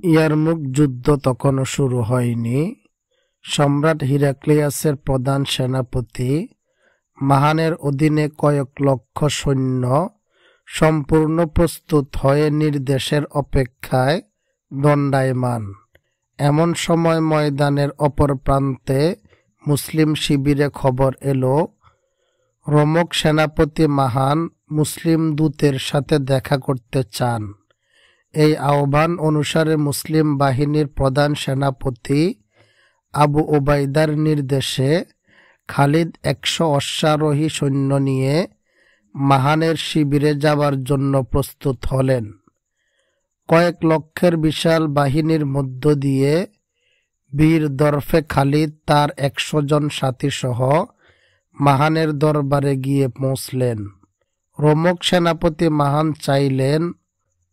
ইয়ারমুক যুদ্ধ তখনও শুরু হয়নি। সম্রাট হিরাক্লিয়াসের প্রধান সেনাপতি মাহানের অধীনে কয়েক লক্ষ সৈন্য সম্পূর্ণ প্রস্তুত হয়ে নির্দেশের অপেক্ষায় দণ্ডায়মান। এমন সময় ময়দানের অপর প্রান্তে মুসলিম শিবিরে খবর এলো, রোমক সেনাপতি মাহান মুসলিম দূতের সাথে দেখা করতে চান। এই আহ্বান অনুসারে মুসলিম বাহিনীর প্রধান সেনাপতি আবু ওবাইদার নির্দেশে খালিদ 100 অশ্বারোহী সৈন্য নিয়ে মাহানের শিবিরে যাবার জন্য প্রস্তুত হলেন। কয়েক লক্ষের বিশাল বাহিনীর মধ্য দিয়ে বীর দরফে খালিদ তার 100 জন সাথী সহ মাহানের দরবারে গিয়ে পৌঁছলেন। রোমক সেনাপতি মাহান চাইলেন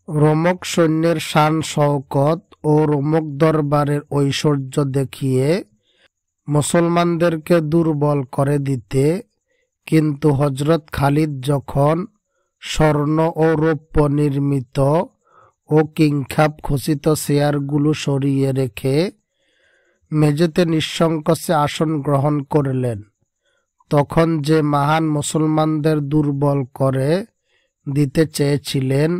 রোমক সৈন্যের শান শওকত ও রোমক দরবারের ঐশ্বর্য দেখিয়ে মুসলমানদেরকে দুর্বল করে দিতে, কিন্তু হযরত খালিদ যখন স্বর্ণ ও রৌপ্য নির্মিত ও কিংখাব খচিত চেয়ারগুলো সরিয়ে রেখে মেঝেতে নিঃসংকোচে আসন গ্রহণ করলেন, তখন যে মাহান মুসলমানদের দুর্বল করে দিতে চেয়েছিলেন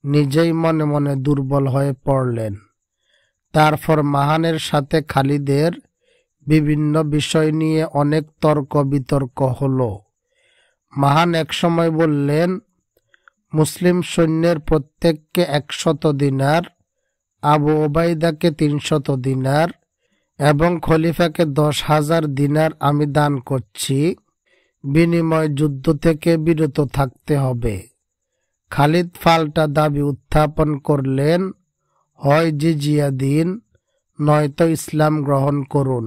নিজেই মনে মনে দুর্বল হয়ে পড়লেন। তারপর মাহানের সাথে খালিদের বিভিন্ন বিষয় নিয়ে অনেক তর্ক বিতর্ক হলো। মাহান একসময় বললেন, মুসলিম সৈন্যের প্রত্যেককে 100 দিনার, আবু ওবাইদাকে 300 দিনার এবং খলিফাকে 10,000 দিনার আমি দান করছি। বিনিময় যুদ্ধ থেকে বিরত থাকতে হবে। খালিদ পাল্টা দাবি উত্থাপন করলেন, হয় জিজিয়া দিন, নয়তো ইসলাম গ্রহণ করুন।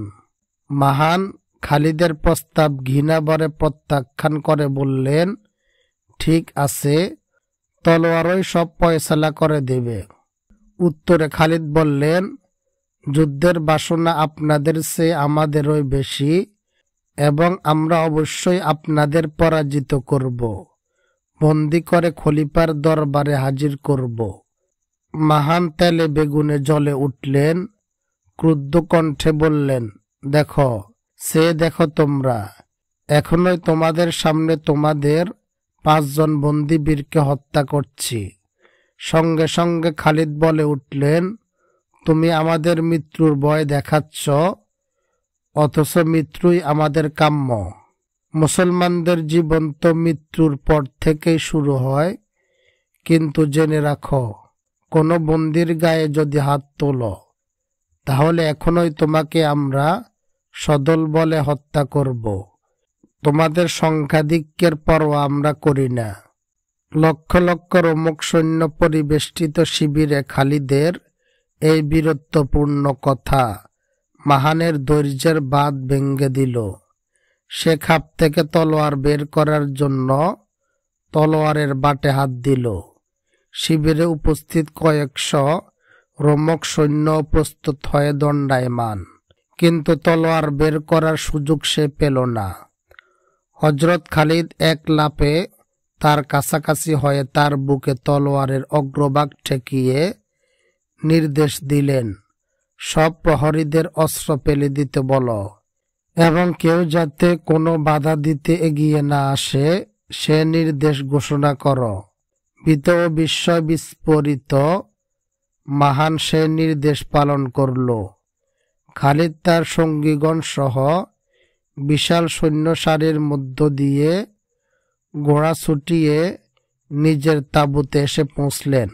মাহান খালিদের প্রস্তাব ঘৃণাভরে প্রত্যাখ্যান করে বললেন, ঠিক আছে, তলোয়ারই সব ফয়সালা করে দেবে। উত্তরে খালিদ বললেন, যুদ্ধের বাসনা আপনাদের চেয়ে আমাদেরই বেশি এবং আমরা অবশ্যই আপনাদের পরাজিত করব, বন্দী করে খলিফার দরবারে হাজির করব। মাহান তেলে বেগুনে জ্বলে উঠলেন, ক্রুদ্ধ কণ্ঠে বললেন, দেখো তোমরা, এখনই তোমাদের সামনে তোমাদের 5 জন বন্দী বীরকে হত্যা করছি। সঙ্গে সঙ্গে খালিদ বলে উঠলেন, তুমি আমাদের মৃত্যুর ভয় দেখাচ্ছ, অথচ মৃত্যুই আমাদের কাম্য। মুসলমানদের জীবন তো মৃত্যুর পর থেকেই শুরু হয়, কিন্তু জেনে রাখো, কোনো বন্দীর গায়ে যদি হাত তোলো তাহলে এখনই তোমাকে আমরা সদল বলে হত্যা করব। তোমাদের সংখ্যাধিক্যের পরোয়া আমরা করি না। লক্ষ লক্ষ রোমক সৈন্য পরিবেষ্টিত শিবিরে খালিদের এই বীরত্বপূর্ণ কথা মাহানের ধৈর্যের বাঁধ ভেঙে দিল। সে খাপ থেকে তলোয়ার বের করার জন্য তলোয়ারের বাটে হাত দিল। শিবিরে উপস্থিত কয়েকশ রোমক সৈন্য প্রস্তুত হয়ে দণ্ডায়মান, কিন্তু তলোয়ার বের করার সুযোগ সে পেল না। হযরত খালিদ এক লাফে তার কাছাকাছি হয়ে তার বুকে তলোয়ারের অগ্রভাগ ঠেকিয়ে নির্দেশ দিলেন, সব প্রহরীদের অস্ত্র ফেলে দিতে বলো এবং কেউ যাতে কোনো বাধা দিতে এগিয়ে না আসে সে নির্দেশ ঘোষণা করো। ভীত ও বিস্ময় বিস্ফোরিত মাহান সে নির্দেশ পালন করল। খালিদ তার সঙ্গীগণ সহ বিশাল সৈন্য সারির মধ্য দিয়ে ঘোড়া ছুটিয়ে নিজের তাঁবুতে এসে পৌঁছলেন।